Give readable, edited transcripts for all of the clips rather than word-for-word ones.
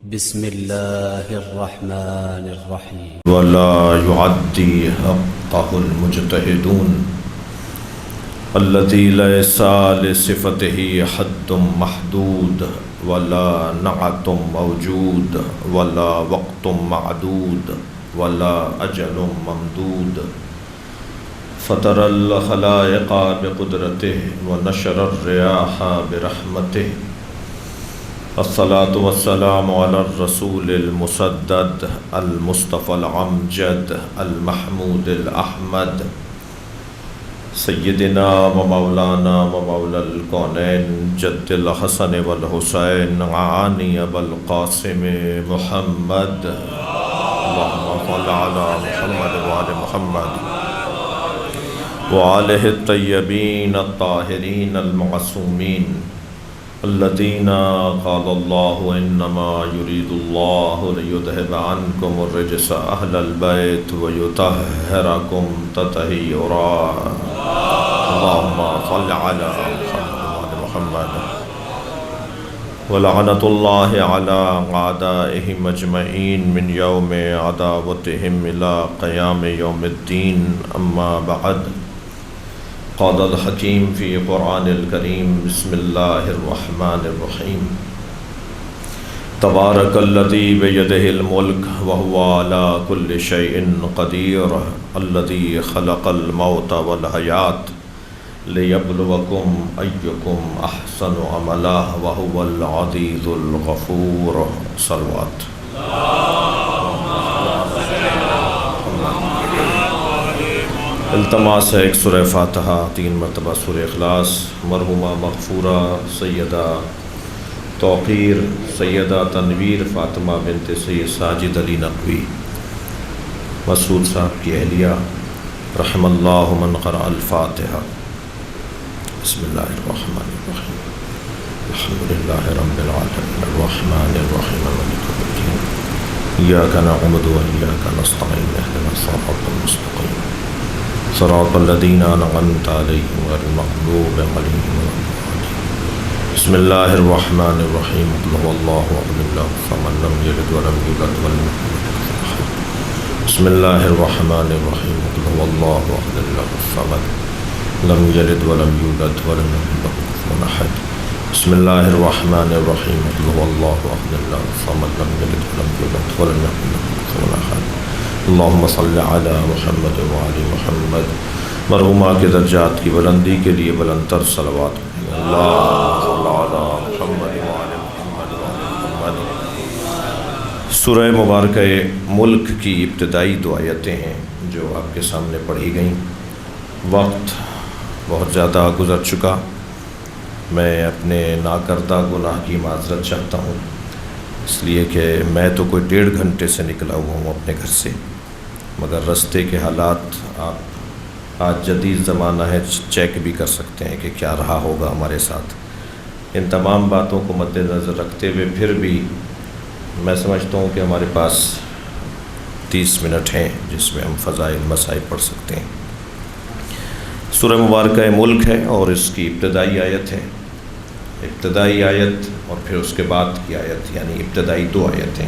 بسم الله الرحمن الرحيم. ولا يعدي حقه المجتهدون الذي ليس لصفته حد محدود ولا نعت موجود ولا وقت معدود ولا أجل ممدود فطر الخلائق بقدرته ونشر الرياح برحمته الصلاة والسلام على الرسول المسدد المصطفى العمجد المحمود الأحمد سيدنا ومولانا ومولى الكونين جد الحسن والحسين عاني بالقاسم محمد اللهم صل على محمد وآل محمد وآله الطيبين الطاهرين المعصومين الذين قال الله إنما يريد الله ليذهب عنكم الرجس أهل البيت ويطهركم تطهيرا اللهم صل على محمد ولعنة الله على أعدائهم أجمعين من يوم عداوتهم إلى قيام يوم الدين أما بعد قال الحكيم في قرآن الكريم بسم الله الرحمن الرحيم تبارك الذي بيده الملك وهو على كل شيء قدير الذي خلق الموت والحياة ليبلوكم أيكم أحسن عملا وهو العزيز الغفور صلوات التماس ہے ایک سورہ فاتحہ 3 مرتبہ سورہ اخلاص مرحومہ مغفورہ سیدہ توقیر سیدہ تنویر فاطمہ بنت سید ساجد علی نقوی مسعود صاحب کی اہلیہ رحم اللہ من قرأ الفاتحہ بسم اللہ الرحمن الرحیم الحمدللہ رب العالمین الرحمن الرحیم مالک یوم الدین ایاک نعبد و ایاک نستعین اهدنا الصراط المستقیم صراط الذين أنعمت عليهم غير المغضوب عليهم ولا الضالين بسم الله الرحمن الرحيم قل هو الله أحد الله الصمد لم يلد ولم يولد ولم يكن له كفوا أحد بسم الله الرحمن الرحيم قل هو الله أحد الله الصمد لم يلد ولم يولد ولم يكن له كفوا أحد بسم الله الرحمن الرحيم قل هو الله أحد الله الصمد لم يلد ولم يولد ولم يكن له كفوا أحد اللہم صل علی محمد وعلی محمد مرحومہ کے درجات کی بلندی کے لیے بلندتر صلوات اللہم صل علی محمد وعلی محمد وعلی محمد سورہ مبارکہ ملک کی ابتدائی 2 آیتیں ہیں جو آپ کے سامنے پڑھی گئیں وقت بہت زیادہ گزر چکا میں اپنے ناکردہ گناہ کی معذرت چاہتا ہوں اس لیے کہ میں تو کوئی 1.5 گھنٹے سے نکلا ہوا ہوں اپنے گھر سے مگر رستے کے حالات آپ آج جدید زمانہ ہے چیک بھی کر سکتے ہیں کہ کیا رہا ہوگا ہمارے ساتھ ان تمام باتوں کو مد نظر رکھتے ہوئے پھر بھی میں سمجھتا ہوں کہ ہمارے پاس 30 منٹ ہیں جس میں ہم فضائل مسائل پڑھ سکتے ہیں سورہ مبارکہ ملک ہے اور اس کی ابتدائی آیت ہے ابتدائی آیت اور پھر اس کے بعد کی آیت یعنی ابتدائی 2 آیتیں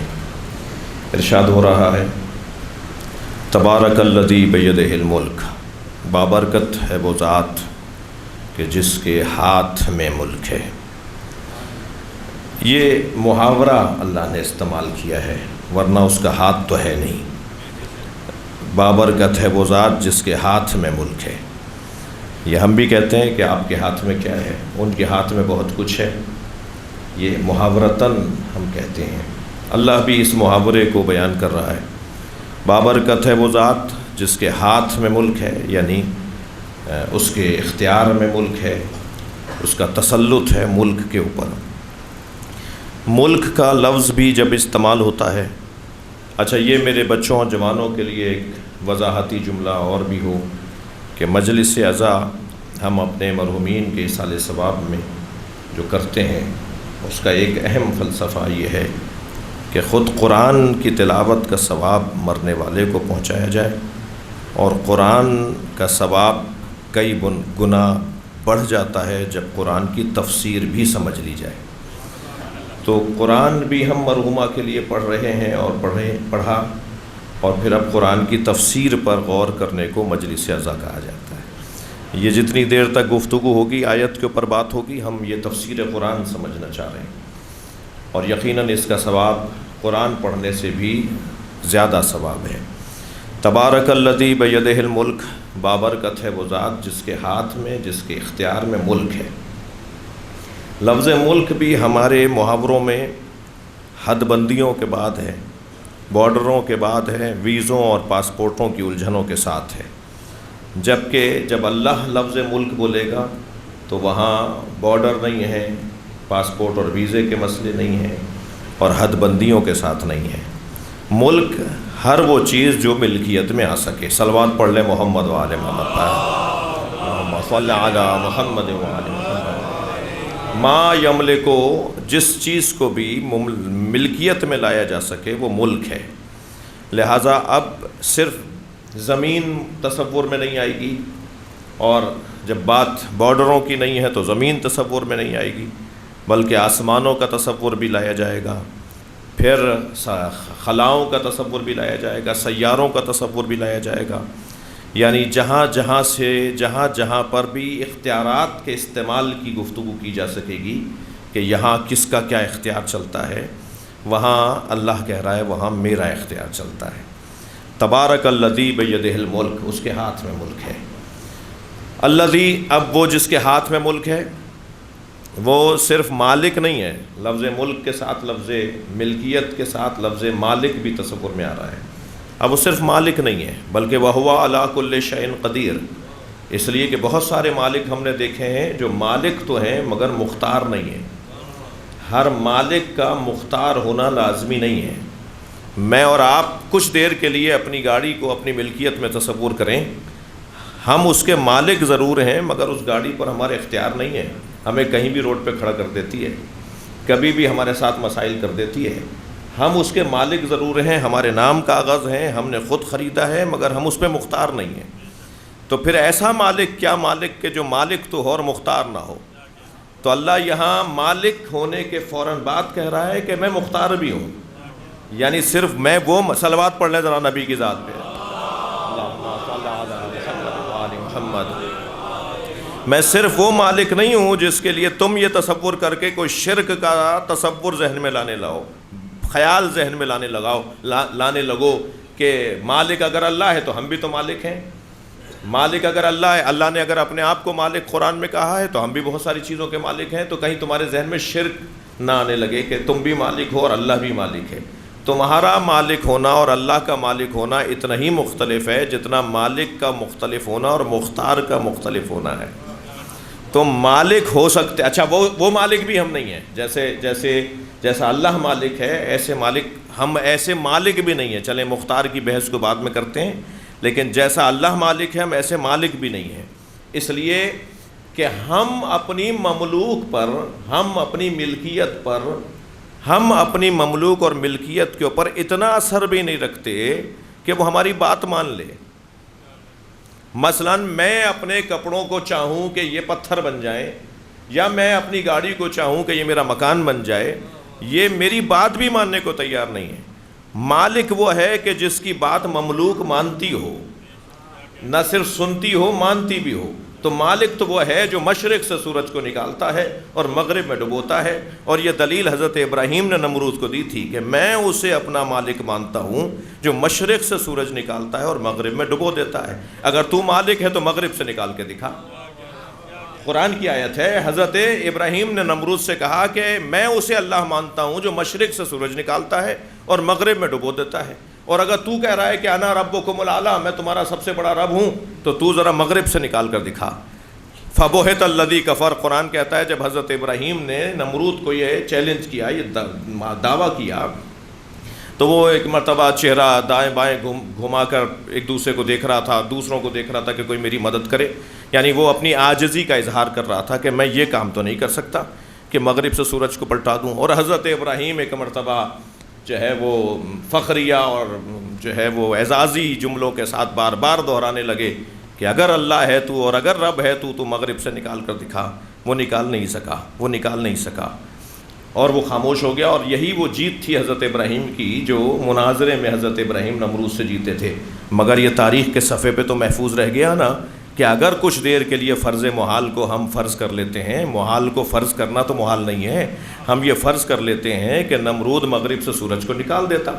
ارشاد ہو رہا ہے تبارک الذی بیدہ الملک بابرکت ہے وہ ذات کہ جس کے ہاتھ میں ملک ہے یہ محاورہ اللہ نے استعمال کیا ہے ورنہ اس کا ہاتھ تو ہے نہیں بابرکت ہے وہ ذات جس کے ہاتھ میں ملک ہے یہ ہم بھی کہتے ہیں کہ آپ کے ہاتھ میں کیا ہے ان کے ہاتھ میں بہت کچھ ہے یہ محاورتاً ہم کہتے ہیں اللہ بھی اس محاورے کو بیان کر رہا ہے بابرکت ہے وہ ذات جس کے ہاتھ میں ملک ہے یعنی اس کے اختیار میں ملک ہے اس کا تسلط ہے ملک کے اوپر ملک کا لفظ بھی جب استعمال ہوتا ہے اچھا یہ میرے بچوں اور جوانوں کے لیے ایک وضاحتی جملہ اور بھی ہو کہ مجلس عزا ہم اپنے مرحومین کے ایصال ثواب میں جو کرتے ہیں اس کا ایک اہم فلسفہ یہ ہے کہ خود قرآن کی تلاوت کا ثواب مرنے والے کو پہنچایا جائے اور قرآن کا ثواب کئی گنا بڑھ جاتا ہے جب قرآن کی تفسیر بھی سمجھ لی جائے تو تو قرآن بھی ہم مرحومہ کے لیے پڑھ رہے ہیں اور پڑھا، اور پھر اب قرآن کی تفسیر پر غور کرنے کو مجلس اعضا کہا جاتا ہے۔ یہ جتنی دیر تک گفتگو ہوگی، آیت کے اوپر بات ہوگی، ہم یہ تفسیر قرآن سمجھنا چاہ رہے ہیں، اور یقیناً اس کا ثواب قرآن پڑھنے سے بھی زیادہ ثواب ہے۔ تبارک الذی بیدہ الملک، بابرکت ہے وہ ذات جس کے ہاتھ میں، جس کے اختیار میں ملک ہے۔ لفظ ملک بھی ہمارے محاوروں میں حد بندیوں کے بعد ہے، بارڈروں کے بعد ہے، ویزوں اور پاسپورٹوں کی الجھنوں کے ساتھ ہے، جبکہ جب اللہ لفظ ملک بولے گا تو وہاں بارڈر نہیں ہے، پاسپورٹ اور ویزے کے مسئلے نہیں ہیں، اور حد بندیوں کے ساتھ نہیں ہے۔ ملک ہر وہ چیز جو ملکیت میں آ سکے۔ صلوات پڑھ لیں محمد و آل محمد، اللہم صل علی محمد و آل محمد۔ ما یملکو، جس چیز کو بھی ملکیت میں لایا جا سکے وہ ملک ہے، لہٰذا اب صرف زمین تصور میں نہیں آئے گی، اور جب بات بارڈروں کی نہیں ہے تو زمین تصور میں نہیں آئے گی، بلکہ آسمانوں کا تصور بھی لایا جائے گا، پھر خلاؤں کا تصور بھی لایا جائے گا، سیاروں کا تصور بھی لایا جائے گا، یعنی جہاں جہاں پر بھی اختیارات کے استعمال کی گفتگو کی جا سکے گی کہ یہاں کس کا کیا اختیار چلتا ہے، وہاں اللہ کہہ رہا ہے وہاں میرا اختیار چلتا ہے۔ تبارک الذی بیدہ الملک، اس کے ہاتھ میں ملک ہے۔ الذی، اب وہ جس کے ہاتھ میں ملک ہے وہ صرف مالک نہیں ہے، لفظ ملک کے ساتھ لفظ ملکیت کے ساتھ لفظ مالک بھی تصور میں آ رہا ہے۔ اب وہ صرف مالک نہیں ہے بلکہ وَهُوَ عَلَىٰ كُلِّ شَيْءٍ قدیر، اس لیے کہ بہت سارے مالک ہم نے دیکھے ہیں جو مالک تو ہیں مگر مختار نہیں ہیں۔ ہر مالک کا مختار ہونا لازمی نہیں ہے۔ میں اور آپ کچھ دیر کے لیے اپنی گاڑی کو اپنی ملکیت میں تصور کریں، ہم اس کے مالک ضرور ہیں مگر اس گاڑی پر ہمارے اختیار نہیں ہے، ہمیں کہیں بھی روڈ پہ کھڑا کر دیتی ہے، کبھی بھی ہمارے ساتھ مسائل کر دیتی ہے۔ ہم اس کے مالک ضرور ہیں، ہمارے نام کاغذ ہیں، ہم نے خود خریدا ہے مگر ہم اس پہ مختار نہیں ہیں۔ تو پھر ایسا مالک کیا مالک کہ جو مالک تو ہو اور مختار نہ ہو؟ تو اللہ یہاں مالک ہونے کے فوراً بعد کہہ رہا ہے کہ میں مختار بھی ہوں، یعنی صرف میں وہ، صلوات پڑھ لیں ذرا نبی کی ذات پہ، میں صرف وہ مالک نہیں ہوں جس کے لیے تم یہ تصور کر کے کوئی شرک کا تصور ذہن میں لانے لاؤ، خیال ذہن میں لانے لگو کہ مالک اگر اللہ ہے تو ہم بھی تو مالک ہیں، مالک اگر اللہ ہے، اللہ نے اگر اپنے آپ کو مالک قرآن میں کہا ہے تو ہم بھی بہت ساری چیزوں کے مالک ہیں، تو کہیں تمہارے ذہن میں شرک نہ آنے لگے کہ تم بھی مالک ہو اور اللہ بھی مالک ہے۔ تمہارا مالک ہونا اور اللہ کا مالک ہونا اتنا ہی مختلف ہے جتنا مالک کا مختلف ہونا اور مختار کا مختلف ہونا ہے۔ تو مالک ہو سکتے، اچھا وہ مالک بھی ہم نہیں ہیں، جیسا اللہ مالک ہے ایسے مالک، ہم ایسے مالک بھی نہیں ہیں۔ چلیں مختار کی بحث کو بعد میں کرتے ہیں، لیکن جیسا اللہ مالک ہے ہم ایسے مالک بھی نہیں ہیں، اس لیے کہ ہم اپنی مملوک پر، ہم اپنی ملکیت پر، ہم اپنی مملوک اور ملکیت کے اوپر اتنا اثر بھی نہیں رکھتے کہ وہ ہماری بات مان لے۔ مثلا میں اپنے کپڑوں کو چاہوں کہ یہ پتھر بن جائیں، یا میں اپنی گاڑی کو چاہوں کہ یہ میرا مکان بن جائے، یہ میری بات بھی ماننے کو تیار نہیں ہے۔ مالک وہ ہے کہ جس کی بات مملوک مانتی ہو، نہ صرف سنتی ہو مانتی بھی ہو۔ تو مالک تو وہ ہے جو مشرق سے سورج کو نکالتا ہے اور مغرب میں ڈبوتا ہے، اور یہ دلیل حضرت ابراہیم نے نمرود کو دی تھی کہ میں اسے اپنا مالک مانتا ہوں جو مشرق سے سورج نکالتا ہے اور مغرب میں ڈبو دیتا ہے۔ اگر تو مالک ہے تو مغرب سے نکال کے دکھا۔ قرآن کی آیت ہے، حضرت ابراہیم نے نمرود سے کہا کہ میں اسے اللہ مانتا ہوں جو مشرق سے سورج نکالتا ہے اور مغرب میں ڈبو دیتا ہے، اور اگر تو کہہ رہا ہے کہ انا ربکم الاعلی، میں تمہارا سب سے بڑا رب ہوں، تو ذرا مغرب سے نکال کر دکھا۔ فبہت الذی کفر، قرآن کہتا ہے جب حضرت ابراہیم نے نمرود کو یہ چیلنج کیا، یہ دعویٰ کیا، تو وہ ایک مرتبہ چہرہ دائیں بائیں گھما کر ایک دوسرے کو دیکھ رہا تھا، دوسروں کو دیکھ رہا تھا کہ کوئی میری مدد کرے، یعنی وہ اپنی عاجزی کا اظہار کر رہا تھا کہ میں یہ کام تو نہیں کر سکتا کہ مغرب سے سورج کو پلٹا دوں۔ اور حضرت ابراہیم ایک مرتبہ جو ہے وہ فخریہ اور جو ہے وہ اعزازی جملوں کے ساتھ بار بار دہرانے لگے کہ اگر اللہ ہے تو اور اگر رب ہے تو مغرب سے نکال کر دکھا۔ وہ نکال نہیں سکا۔ اور وہ خاموش ہو گیا. اور یہی وہ جیت تھی حضرت ابراہیم کی جو مناظرے میں حضرت ابراہیم نمرود سے جیتے تھے. مگر یہ تاریخ کے صفحے پہ تو محفوظ رہ گیا نا کہ اگر کچھ دیر کے لیے فرض محال کو ہم فرض کر لیتے ہیں، محال کو فرض کرنا تو محال نہیں ہے، ہم یہ فرض کر لیتے ہیں کہ نمرود مغرب سے سورج کو نکال دیتا.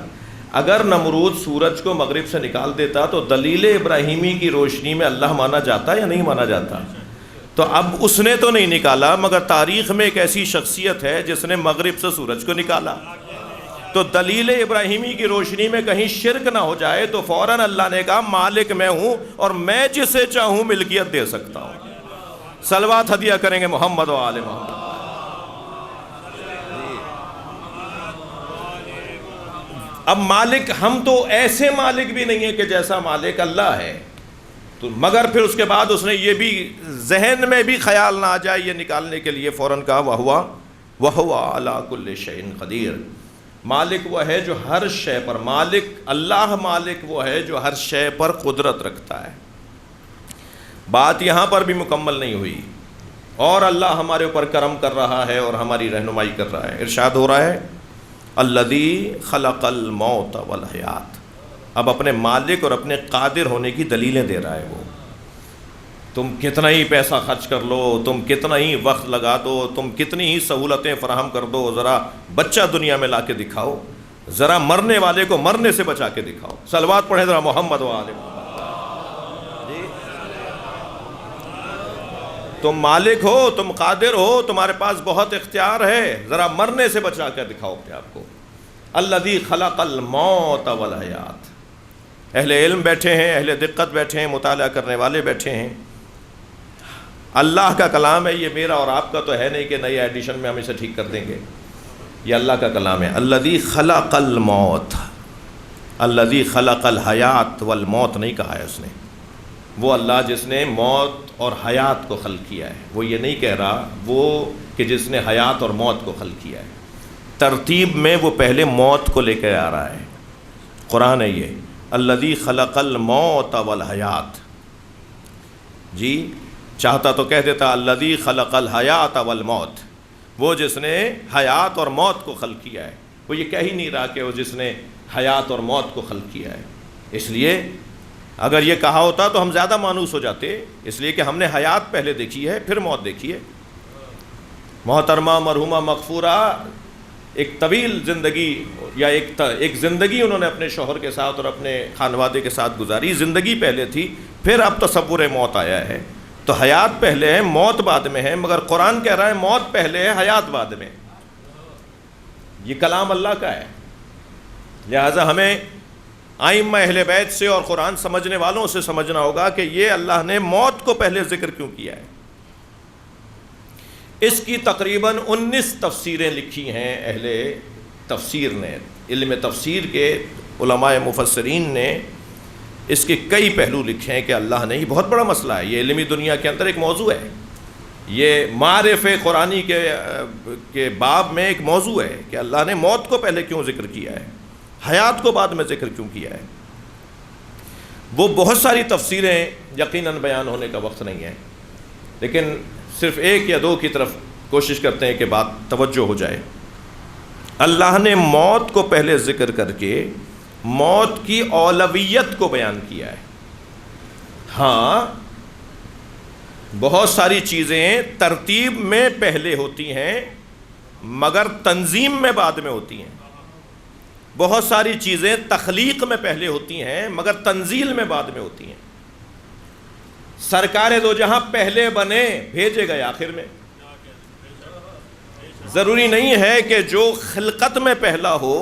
اگر نمرود سورج کو مغرب سے نکال دیتا تو دلیل ابراہیمی کی روشنی میں اللہ مانا جاتا یا نہیں مانا جاتا؟ تو اب اس نے تو نہیں نکالا، مگر تاریخ میں ایک ایسی شخصیت ہے جس نے مغرب سے سورج کو نکالا. تو دلیل ابراہیمی کی روشنی میں کہیں شرک نہ ہو جائے تو فوراً اللہ نے کہا مالک میں ہوں اور میں جسے چاہوں ملکیت دے سکتا ہوں. صلوات ہدیہ کریں گے محمد و آل محمد. اب مالک ہم تو ایسے مالک بھی نہیں ہیں کہ جیسا مالک اللہ ہے، تو مگر پھر اس کے بعد اس نے یہ بھی ذہن میں بھی خیال نہ آ جائے یہ نکالنے کے لیے فوراً کہا وَهُوَ عَلَىٰ كُلِّ شَيْءٍ قَدِيرٌ. مالک وہ ہے جو ہر شے پر، مالک اللہ مالک وہ ہے جو ہر شے پر قدرت رکھتا ہے. بات یہاں پر بھی مکمل نہیں ہوئی، اور اللہ ہمارے اوپر کرم کر رہا ہے اور ہماری رہنمائی کر رہا ہے. ارشاد ہو رہا ہے الذی خلق الموت والحیات. اب اپنے مالک اور اپنے قادر ہونے کی دلیلیں دے رہا ہے وہ. تم کتنا ہی پیسہ خرچ کر لو، تم کتنا ہی وقت لگا دو، تم کتنی ہی سہولتیں فراہم کر دو، ذرا بچہ دنیا میں لا کے دکھاؤ، ذرا مرنے والے کو مرنے سے بچا کے دکھاؤ. صلوات پڑھیں ذرا محمد و آل محمد. جی تم مالک ہو، تم قادر ہو، تمہارے پاس بہت اختیار ہے، ذرا مرنے سے بچا کر دکھاؤ اپنے آپ کو. الذی خلق الموت والحیات. اہل علم بیٹھے ہیں، اہل دقت بیٹھے ہیں، مطالعہ کرنے والے بیٹھے ہیں. اللہ کا کلام ہے، یہ میرا اور آپ کا تو ہے نہیں کہ نئی ایڈیشن میں ہم اسے ٹھیک کر دیں گے. یہ اللہ کا کلام ہے. الذی خلق الموت، الذی خلق الحیات والموت نہیں کہا ہے اس نے. وہ اللہ جس نے موت اور حیات کو خلق کیا ہے، وہ یہ نہیں کہہ رہا وہ کہ جس نے حیات اور موت کو خلق کیا ہے. ترتیب میں وہ پہلے موت کو لے کے آ رہا ہے. قرآن ہے یہ الذی خلق الموت والحیات. جی چاہتا تو کہہ دیتا الذی خلق الحیات والموت، وہ جس نے حیات اور موت کو خلق کیا ہے. وہ یہ کہہ ہی نہیں رہا کہ وہ جس نے حیات اور موت کو خلق کیا ہے. اس لیے اگر یہ کہا ہوتا تو ہم زیادہ مانوس ہو جاتے، اس لیے کہ ہم نے حیات پہلے دیکھی ہے پھر موت دیکھی ہے. محترمہ مرحومہ مغفورہ ایک طویل زندگی یا ایک زندگی انہوں نے اپنے شوہر کے ساتھ اور اپنے خانوادے کے ساتھ گزاری. زندگی پہلے تھی، پھر اب تصور موت آیا ہے. تو حیات پہلے ہے، موت بعد میں ہے، مگر قرآن کہہ رہا ہے موت پہلے ہے، حیات بعد میں. یہ کلام اللہ کا ہے. لہٰذا ہمیں ائمہ اہل بیت سے اور قرآن سمجھنے والوں سے سمجھنا ہوگا کہ یہ اللہ نے موت کو پہلے ذکر کیوں کیا ہے. اس کی تقریباً 19 تفسیریں لکھی ہیں اہل تفسیر نے. علم تفسیر کے علماء مفسرین نے اس کے کئی پہلو لکھے ہیں کہ اللہ نے، یہ بہت بڑا مسئلہ ہے، یہ علمی دنیا کے اندر ایک موضوع ہے. یہ معرف قرآنی کے باب میں ایک موضوع ہے کہ اللہ نے موت کو پہلے کیوں ذکر کیا ہے، حیات کو بعد میں ذکر کیوں کیا ہے. وہ بہت ساری تفسیریں یقیناً بیان ہونے کا وقت نہیں ہے، لیکن صرف ایک یا دو کی طرف کوشش کرتے ہیں کہ بات توجہ ہو جائے. اللہ نے موت کو پہلے ذکر کر کے موت کی اولویت کو بیان کیا ہے. ہاں بہت ساری چیزیں ترتیب میں پہلے ہوتی ہیں مگر تنظیم میں بعد میں ہوتی ہیں. بہت ساری چیزیں تخلیق میں پہلے ہوتی ہیں مگر تنزیل میں بعد میں ہوتی ہیں. سرکار دو جہاں پہلے بنے، بھیجے گئے آخر میں. ضروری نہیں ہے کہ جو خلقت میں پہلا ہو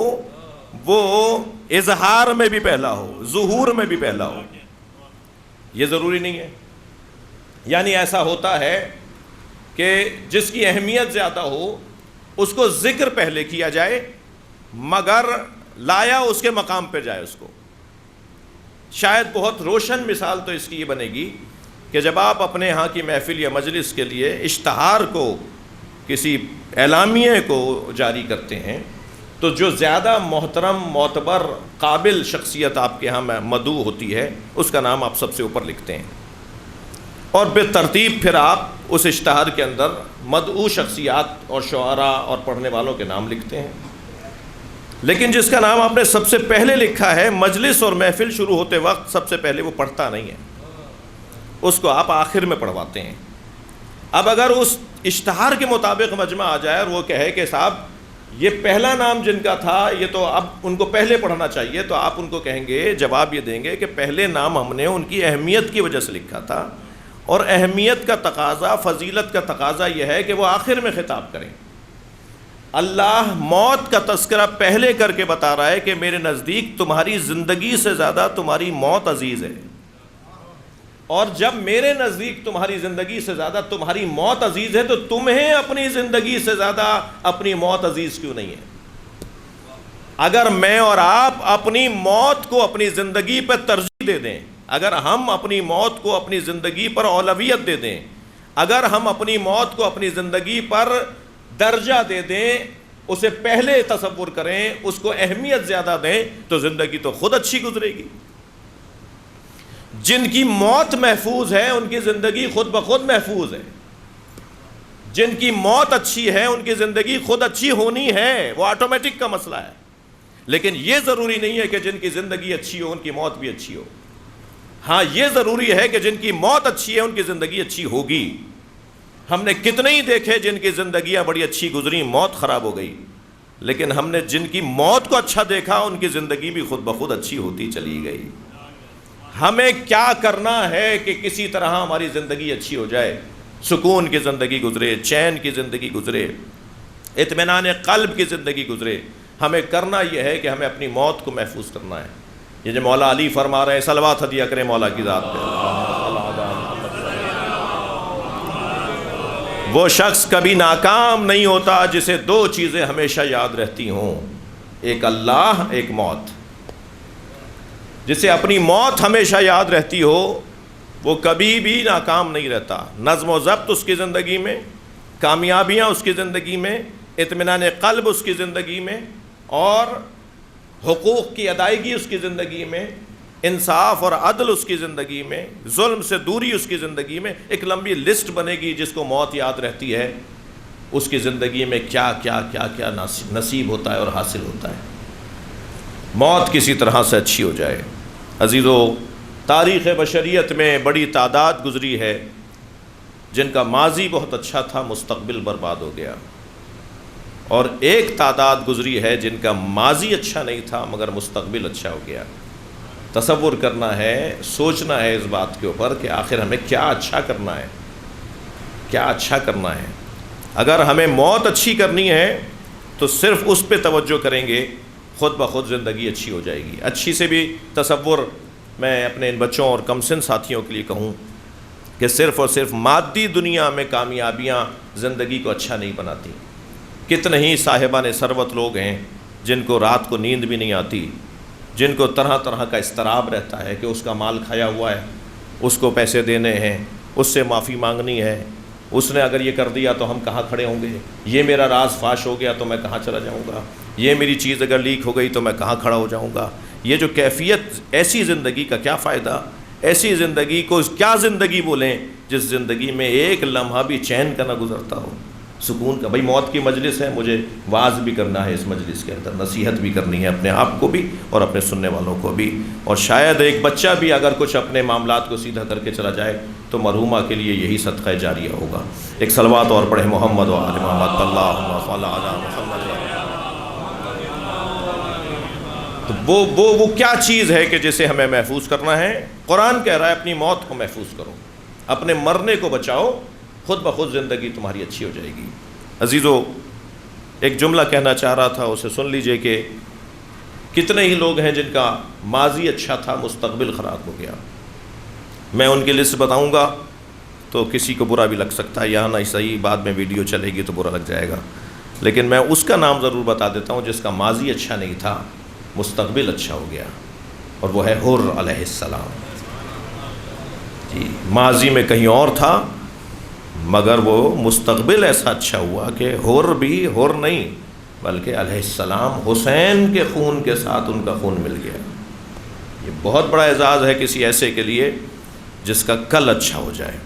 وہ اظہار میں بھی پہلا ہو، ظہور میں بھی پہلا ہو. یہ ضروری نہیں ہے. یعنی ایسا ہوتا ہے کہ جس کی اہمیت زیادہ ہو اس کو ذکر پہلے کیا جائے مگر لایا اس کے مقام پہ جائے اس کو. شاید بہت روشن مثال تو اس کی یہ بنے گی کہ جب آپ اپنے ہاں کی محفل یا مجلس کے لیے اشتہار کو، کسی اعلامیے کو جاری کرتے ہیں تو جو زیادہ محترم، معتبر، قابل شخصیت آپ کے ہاں مدعو ہوتی ہے اس کا نام آپ سب سے اوپر لکھتے ہیں. اور بالترتیب پھر آپ اس اشتہار کے اندر مدعو شخصیات اور شعراء اور پڑھنے والوں کے نام لکھتے ہیں. لیکن جس کا نام آپ نے سب سے پہلے لکھا ہے، مجلس اور محفل شروع ہوتے وقت سب سے پہلے وہ پڑھتا نہیں ہے، اس کو آپ آخر میں پڑھواتے ہیں. اب اگر اس اشتہار کے مطابق مجمع آ جائے اور وہ کہے کہ صاحب یہ پہلا نام جن کا تھا یہ تو اب ان کو پہلے پڑھنا چاہیے، تو آپ ان کو کہیں گے، جواب یہ دیں گے کہ پہلے نام ہم نے ان کی اہمیت کی وجہ سے لکھا تھا، اور اہمیت کا تقاضا، فضیلت کا تقاضا یہ ہے کہ وہ آخر میں خطاب کریں. اللہ موت کا تذکرہ پہلے کر کے بتا رہا ہے کہ میرے نزدیک تمہاری زندگی سے زیادہ تمہاری موت عزیز ہے، اور جب میرے نزدیک تمہاری زندگی سے زیادہ تمہاری موت عزیز ہے تو تمہیں اپنی زندگی سے زیادہ اپنی موت عزیز کیوں نہیں ہے؟ اگر میں اور آپ اپنی موت کو اپنی زندگی پر ترجیح دے دیں، اگر ہم اپنی موت کو اپنی زندگی پر اولویت دے دیں، اگر ہم اپنی موت کو اپنی زندگی پر درجہ دے دیں، اسے پہلے تصور کریں، اس کو اہمیت زیادہ دیں، تو زندگی تو خود اچھی گزرے گی. جن کی موت محفوظ ہے ان کی زندگی خود بخود محفوظ ہے. جن کی موت اچھی ہے ان کی زندگی خود اچھی ہونی ہے، وہ آٹومیٹک کا مسئلہ ہے. لیکن یہ ضروری نہیں ہے کہ جن کی زندگی اچھی ہو ان کی موت بھی اچھی ہو. ہاں یہ ضروری ہے کہ جن کی موت اچھی ہے ان کی زندگی اچھی ہوگی. ہم نے کتنے ہی دیکھے جن کی زندگیاں بڑی اچھی گزری، موت خراب ہو گئی، لیکن ہم نے جن کی موت کو اچھا دیکھا ان کی زندگی بھی خود بخود اچھی ہوتی چلی گئی. ہمیں کیا کرنا ہے کہ کسی طرح ہماری زندگی اچھی ہو جائے، سکون کی زندگی گزرے، چین کی زندگی گزرے، اطمینان قلب کی زندگی گزرے. ہمیں کرنا یہ ہے کہ ہمیں اپنی موت کو محفوظ کرنا ہے. یہ جو مولا علی فرما رہے ہیں، صلوات ہدیہ کریں مولا کی ذات پہ. وہ شخص کبھی ناکام نہیں ہوتا جسے دو چیزیں ہمیشہ یاد رہتی ہوں، ایک اللہ، ایک موت. جسے اپنی موت ہمیشہ یاد رہتی ہو وہ کبھی بھی ناکام نہیں رہتا. نظم و ضبط اس کی زندگی میں، کامیابیاں اس کی زندگی میں، اطمینان قلب اس کی زندگی میں، اور حقوق کی ادائیگی اس کی زندگی میں، انصاف اور عدل اس کی زندگی میں، ظلم سے دوری اس کی زندگی میں. ایک لمبی لسٹ بنے گی جس کو موت یاد رہتی ہے، اس کی زندگی میں کیا کیا کیا کیا نصیب ہوتا ہے اور حاصل ہوتا ہے. موت کسی طرح سے اچھی ہو جائے. عزیزو، تاریخ بشریت میں بڑی تعداد گزری ہے جن کا ماضی بہت اچھا تھا، مستقبل برباد ہو گیا، اور ایک تعداد گزری ہے جن کا ماضی اچھا نہیں تھا مگر مستقبل اچھا ہو گیا. تصور کرنا ہے، سوچنا ہے اس بات کے اوپر کہ آخر ہمیں کیا اچھا کرنا ہے، کیا اچھا کرنا ہے. اگر ہمیں موت اچھی کرنی ہے تو صرف اس پہ توجہ کریں گے، خود بخود زندگی اچھی ہو جائے گی. اچھی سے بھی تصور میں اپنے ان بچوں اور کمسن ساتھیوں کے لیے کہوں کہ صرف اور صرف مادی دنیا میں کامیابیاں زندگی کو اچھا نہیں بناتی. کتنے ہی صاحبان ثروت لوگ ہیں جن کو رات کو نیند بھی نہیں آتی، جن کو طرح طرح کا اضطراب رہتا ہے کہ اس کا مال کھایا ہوا ہے، اس کو پیسے دینے ہیں، اس سے معافی مانگنی ہے، اس نے اگر یہ کر دیا تو ہم کہاں کھڑے ہوں گے، یہ میرا راز فاش ہو گیا تو میں کہاں چلا جاؤں گا، یہ میری چیز اگر لیک ہو گئی تو میں کہاں کھڑا ہو جاؤں گا. یہ جو کیفیت، ایسی زندگی کا کیا فائدہ؟ ایسی زندگی کو کیا زندگی بولیں جس زندگی میں ایک لمحہ بھی چین کا نہ گزرتا ہو، سکون کا. بھائی موت کی مجلس ہے، مجھے واعظ بھی کرنا ہے، اس مجلس کے اندر نصیحت بھی کرنی ہے اپنے آپ کو بھی اور اپنے سننے والوں کو بھی. اور شاید ایک بچہ بھی اگر کچھ اپنے معاملات کو سیدھا کر کے چلا جائے تو مرحومہ کے لیے یہی صدقہ جاریہ ہوگا. ایک صلوات اور پڑھے محمد و آل محمد، اللہم صل علی محمد. تو وہ کیا چیز ہے کہ جسے ہمیں محفوظ کرنا ہے؟ قرآن کہہ رہا ہے اپنی موت کو محفوظ کرو، اپنے مرنے کو بچاؤ، خود بخود زندگی تمہاری اچھی ہو جائے گی. عزیزو، ایک جملہ کہنا چاہ رہا تھا، اسے سن لیجئے کہ کتنے ہی لوگ ہیں جن کا ماضی اچھا تھا، مستقبل خراب ہو گیا. میں ان کی لسٹ بتاؤں گا تو کسی کو برا بھی لگ سکتا ہے، یہاں نہیں صحیح، بعد میں ویڈیو چلے گی تو برا لگ جائے گا. لیکن میں اس کا نام ضرور بتا دیتا ہوں جس کا ماضی اچھا نہیں تھا، مستقبل اچھا ہو گیا، اور وہ ہے حر علیہ السلام. جی، ماضی میں کہیں اور تھا مگر وہ مستقبل ایسا اچھا ہوا کہ حر بھی حر نہیں بلکہ علیہ السلام حسین کے خون کے ساتھ ان کا خون مل گیا. یہ بہت بڑا اعزاز ہے کسی ایسے کے لیے جس کا کل اچھا ہو جائے.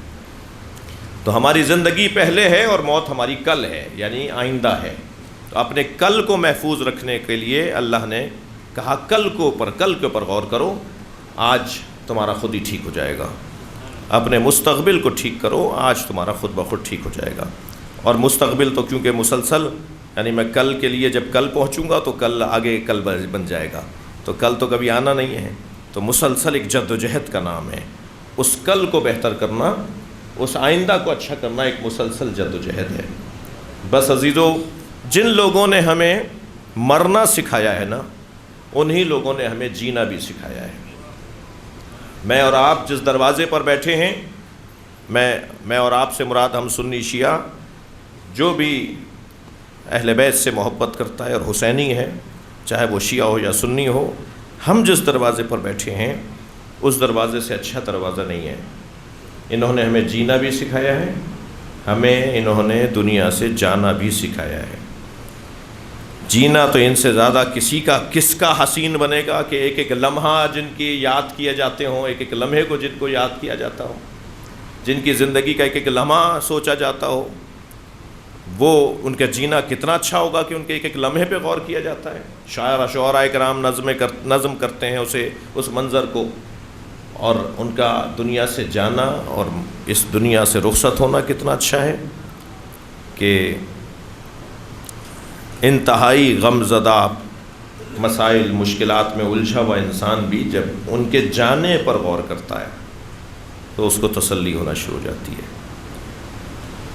تو ہماری زندگی پہلے ہے اور موت ہماری کل ہے، یعنی آئندہ ہے۔ تو اپنے کل کو محفوظ رکھنے کے لیے اللہ نے کہا کل کے اوپر غور کرو، آج تمہارا خود ہی ٹھیک ہو جائے گا۔ اپنے مستقبل کو ٹھیک کرو، آج تمہارا خود بخود ٹھیک ہو جائے گا۔ اور مستقبل تو کیونکہ مسلسل، یعنی میں کل کے لیے جب کل پہنچوں گا تو کل آگے کل بن جائے گا، تو کل تو کبھی آنا نہیں ہے، تو مسلسل ایک جد و جہد کا نام ہے۔ اس کل کو بہتر کرنا، اس آئندہ کو اچھا کرنا ایک مسلسل جد و جہد ہے۔ بس عزیزو، جن لوگوں نے ہمیں مرنا سکھایا ہے نا، انہی لوگوں نے ہمیں جینا بھی سکھایا ہے۔ میں اور آپ جس دروازے پر بیٹھے ہیں، میں اور آپ سے مراد ہم سنی شیعہ، جو بھی اہل بیت سے محبت کرتا ہے اور حسینی ہے، چاہے وہ شیعہ ہو یا سنی ہو، ہم جس دروازے پر بیٹھے ہیں اس دروازے سے اچھا دروازہ نہیں ہے۔ انہوں نے ہمیں جینا بھی سکھایا ہے، ہمیں انہوں نے دنیا سے جانا بھی سکھایا ہے۔ جینا تو ان سے زیادہ کس کا حسین بنے گا کہ ایک ایک لمحہ جن کی یاد کیے جاتے ہوں، ایک ایک لمحے کو جن کو یاد کیا جاتا ہو، جن کی زندگی کا ایک ایک لمحہ سوچا جاتا ہو، وہ ان کا جینا کتنا اچھا ہوگا کہ ان کے ایک ایک لمحے پہ غور کیا جاتا ہے۔ شعراء کرام نظم کرتے ہیں اس منظر کو، اور ان کا دنیا سے جانا اور اس دنیا سے رخصت ہونا کتنا اچھا ہے کہ انتہائی غم زدہ مسائل مشکلات میں الجھا ہوا انسان بھی جب ان کے جانے پر غور کرتا ہے تو اس کو تسلی ہونا شروع ہو جاتی ہے۔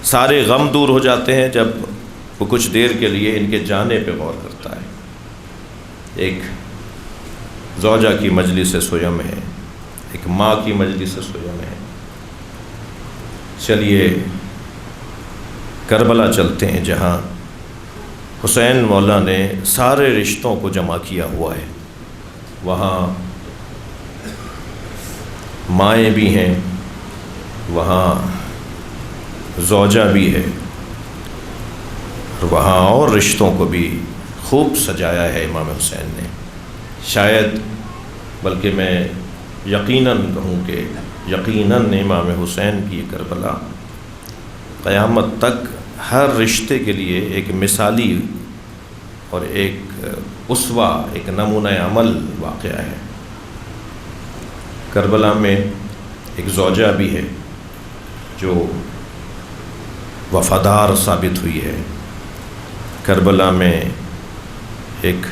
سارے غم دور ہو جاتے ہیں جب وہ کچھ دیر کے لیے ان کے جانے پہ غور کرتا ہے۔ ایک زوجہ کی مجلس سویم ہے، ایک ماں کی مجلس سویم ہے۔ چلیے کربلا چلتے ہیں، جہاں حسین مولا نے سارے رشتوں کو جمع کیا ہوا ہے۔ وہاں مائیں بھی ہیں، وہاں زوجہ بھی ہے، اور وہاں اور رشتوں کو بھی خوب سجایا ہے امام حسین نے۔ شاید بلکہ میں یقیناً کہوں کہ یقیناً امام حسین کی کربلا قیامت تک ہر رشتے کے لیے ایک مثالی اور ایک اسوہ، ایک نمونہ عمل واقعہ ہے۔ کربلا میں ایک زوجہ بھی ہے جو وفادار ثابت ہوئی ہے۔ کربلا میں ایک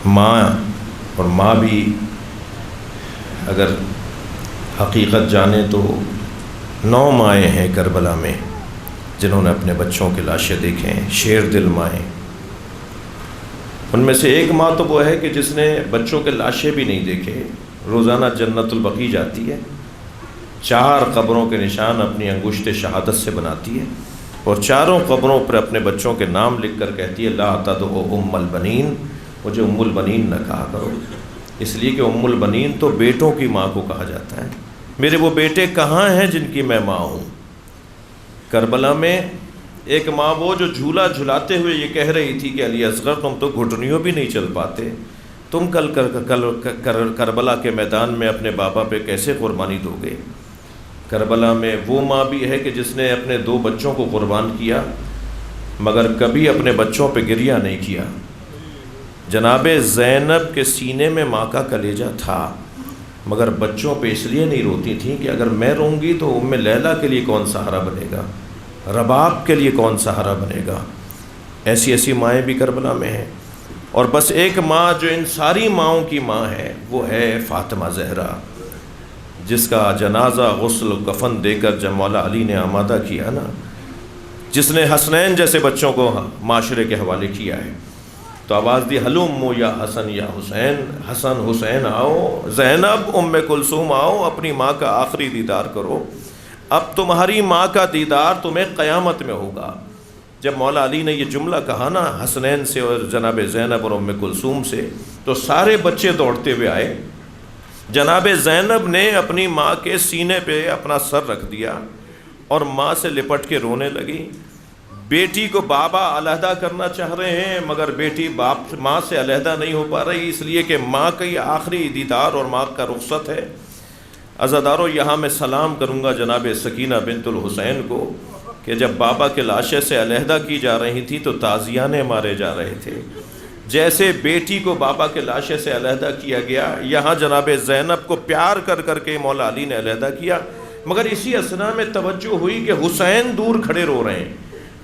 ماں، اور ماں بھی اگر حقیقت جانے تو 9 مائیں ہیں کربلا میں جنہوں نے اپنے بچوں کے لاشیں دیکھیں، شیر دل مائیں۔ ان میں سے ایک ماں تو وہ ہے کہ جس نے بچوں کے لاشیں بھی نہیں دیکھے، روزانہ جنت البقیع جاتی ہے، 4 قبروں کے نشان اپنی انگشت شہادت سے بناتی ہے، اور 4 قبروں پر اپنے بچوں کے نام لکھ کر کہتی ہے لا تدعو ام البنین، مجھے ام البنین نہ کہا کرو، اس لیے کہ ام البنین تو بیٹوں کی ماں کو کہا جاتا ہے۔ میرے وہ بیٹے کہاں ہیں جن کی میں ماں ہوں؟ کربلا میں ایک ماں وہ جو جھولا جھلاتے ہوئے یہ کہہ رہی تھی کہ علی اصغر تم تو گھٹنیوں بھی نہیں چل پاتے، تم کل کربلا کے میدان میں اپنے بابا پہ کیسے قربانی دو گے؟ کربلا میں وہ ماں بھی ہے کہ جس نے اپنے 2 بچوں کو قربان کیا مگر کبھی اپنے بچوں پہ گریہ نہیں کیا۔ جناب زینب کے سینے میں ماں کا کلیجہ تھا مگر بچوں پہ اس لیے نہیں روتی تھیں کہ اگر میں روں گی تو ام لیلہ کے لیے کون سہارا بنے گا، رباب کے لیے کون سہارا بنے گا۔ ایسی ایسی مائیں بھی کربلا میں ہیں۔ اور بس ایک ماں جو ان ساری ماؤں کی ماں ہے وہ ہے فاطمہ زہرا، جس کا جنازہ غسل کفن دے کر جب مولا علی نے آمادہ کیا نا، جس نے حسنین جیسے بچوں کو معاشرے کے حوالے کیا ہے، تو آواز دی ہلومو یا حسن یا حسین، حسن حسین آؤ، زینب ام کلثوم آؤ، اپنی ماں کا آخری دیدار کرو، اب تمہاری ماں کا دیدار تمہیں قیامت میں ہوگا۔ جب مولا علی نے یہ جملہ کہا نا حسنین سے اور جناب زینب اور ام کلثوم سے، تو سارے بچے دوڑتے ہوئے آئے۔ جناب زینب نے اپنی ماں کے سینے پہ اپنا سر رکھ دیا اور ماں سے لپٹ کے رونے لگی۔ بیٹی کو بابا علیحدہ کرنا چاہ رہے ہیں مگر بیٹی ماں سے علیحدہ نہیں ہو پا رہی، اس لیے کہ ماں کا یہ آخری دیدار اور ماں کا رخصت ہے۔ عزادارو یہاں میں سلام کروں گا جناب سکینہ بنت الحسین کو کہ جب بابا کے لاشیں سے علیحدہ کی جا رہی تھی تو تازیانے مارے جا رہے تھے. جیسے بیٹی کو بابا کے لاشیں سے علیحدہ کیا گیا، یہاں جناب زینب کو پیار کر کر کے مولا علی نے علیحدہ کیا. مگر اسی اثنا میں توجہ ہوئی کہ حسین دور کھڑے رو رہے ہیں،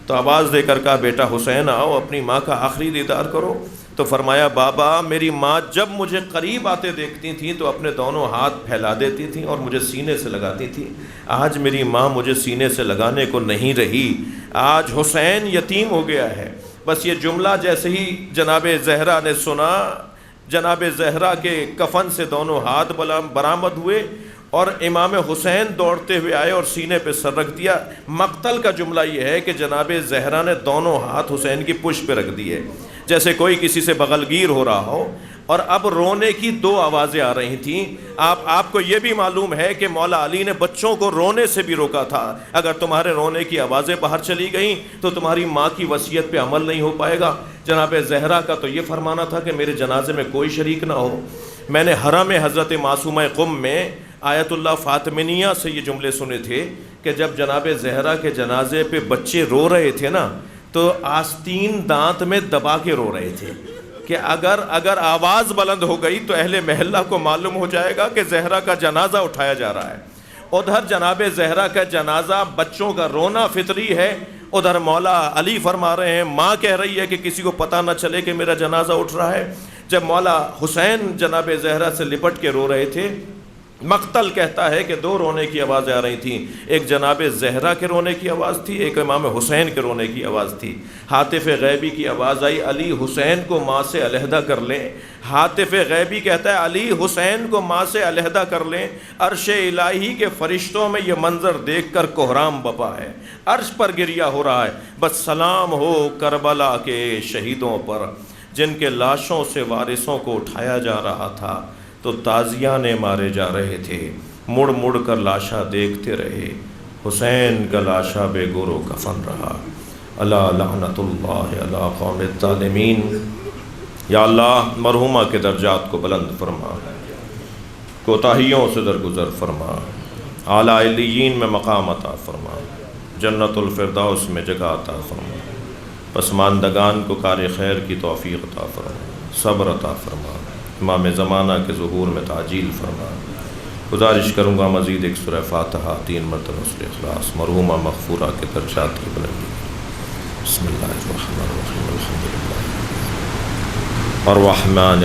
تو آواز دے کر کہا بیٹا حسین آؤ اپنی ماں کا آخری دیدار کرو. تو فرمایا بابا میری ماں جب مجھے قریب آتے دیکھتی تھیں تو اپنے دونوں ہاتھ پھیلا دیتی تھیں اور مجھے سینے سے لگاتی تھیں. آج میری ماں مجھے سینے سے لگانے کو نہیں رہی، آج حسین یتیم ہو گیا ہے. بس یہ جملہ جیسے ہی جناب زہرا نے سنا، جناب زہرا کے کفن سے دونوں ہاتھ برآمد ہوئے اور امام حسین دوڑتے ہوئے آئے اور سینے پہ سر رکھ دیا. مقتل کا جملہ یہ ہے کہ جناب زہرا نے دونوں ہاتھ حسین کی پشت پہ رکھ دیے، جیسے کوئی کسی سے بغلگیر ہو رہا ہو. اور اب رونے کی دو آوازیں آ رہی تھیں. آپ کو یہ بھی معلوم ہے کہ مولا علی نے بچوں کو رونے سے بھی روکا تھا. اگر تمہارے رونے کی آوازیں باہر چلی گئیں تو تمہاری ماں کی وصیت پہ عمل نہیں ہو پائے گا. جناب زہرا کا تو یہ فرمانا تھا کہ میرے جنازے میں کوئی شریک نہ ہو. میں نے حرم حضرت معصومہ قم میں آیت اللہ فاطمینیہ سے یہ جملے سنے تھے کہ جب جناب زہرا کے جنازے پہ بچے رو رہے تھے نا تو آستین دانت میں دبا کے رو رہے تھے کہ اگر آواز بلند ہو گئی تو اہل محلہ کو معلوم ہو جائے گا کہ زہرا کا جنازہ اٹھایا جا رہا ہے. ادھر جناب زہرا کا جنازہ، بچوں کا رونا فطری ہے، ادھر مولا علی فرما رہے ہیں، ماں کہہ رہی ہے کہ کسی کو پتہ نہ چلے کہ میرا جنازہ اٹھ رہا ہے. جب مولا حسین جناب زہرا سے لپٹ کے رو رہے تھے، مقتل کہتا ہے کہ دو رونے کی آوازیں آ رہی تھیں. ایک جناب زہرا کے رونے کی آواز تھی، ایک امام حسین کے رونے کی آواز تھی. ہاتف غیبی کی آواز آئی علی حسین کو ماں سے علیحدہ کر لیں. ہاتف غیبی کہتا ہے علی حسین کو ماں سے علیحدہ کر لیں. عرش الہی کے فرشتوں میں یہ منظر دیکھ کر کوہرام بپا ہے، عرش پر گریہ ہو رہا ہے. بس سلام ہو کربلا کے شہیدوں پر جن کے لاشوں سے وارثوں کو اٹھایا جا رہا تھا تو تازیانے مارے جا رہے تھے. مڑ مڑ کر لاشا دیکھتے رہے، حسین کا لاشا بے گور و کفن رہا. الا لعنت اللہ علی قوم الظالمین. یا اللہ مرحومہ کے درجات کو بلند فرما، کوتاہیوں سے درگزر فرما، اعلیٰ علیین میں مقام عطا فرما، جنت الفردوس میں جگہ عطا فرما. پسماندگان کو کار خیر کی توفیق عطا فرما، صبر عطا فرما، امام زمانہ کے ظہور میں تعجیل فرما. گزارش کروں گا مزید ایک سورہ فاتحہ 3 مرتبہ سورہ اخلاص مرحومہ مغفورہ کے درجات کی بلندی. بسم اللہ الرحمن الرحیم الحمد للہ الرحمن